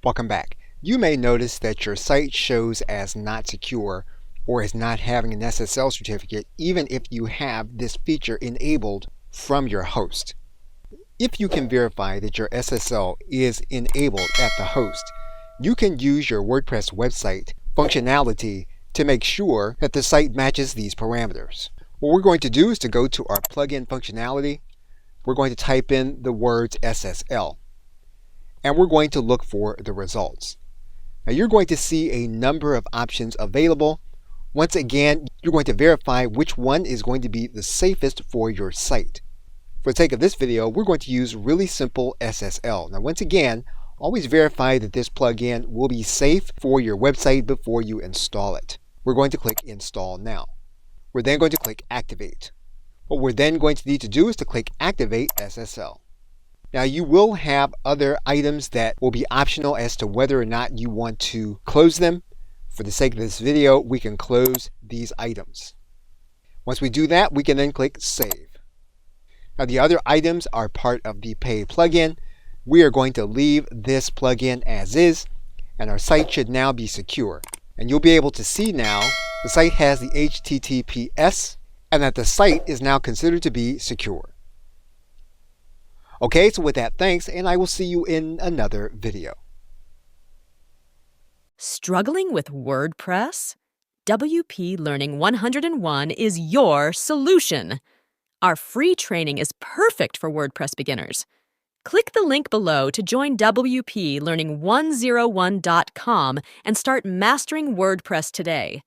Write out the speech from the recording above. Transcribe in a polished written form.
Welcome back. You may notice that your site shows as not secure or as not having an SSL certificate even if you have this feature enabled from your host. If you can verify that your SSL is enabled at the host, you can use your WordPress website functionality to make sure that the site matches these parameters. What we're going to do is to go to our plugin functionality. We're going to type in the words SSL, and we're going to look for the results. Now you're going to see a number of options available. Once again, you're going to verify which one is going to be the safest for your site. For the sake of this video, we're going to use Really Simple SSL. Now once again, always verify that this plugin will be safe for your website before you install it. We're going to click Install Now. We're then going to click Activate. What we're then going to need to do is to click Activate SSL. Now you will have other items that will be optional as to whether or not you want to close them. For the sake of this video, we can close these items. Once we do that, we can then click Save. Now the other items are part of the paid plugin. We are going to leave this plugin as is, and our site should now be secure. And you'll be able to see now the site has the HTTPS and that the site is now considered to be secure. Okay, so with that, thanks, and I will see you in another video. Struggling with WordPress? WP Learning 101 is your solution. Our free training is perfect for WordPress beginners. Click the link below to join WP Learning 101.com and start mastering WordPress today.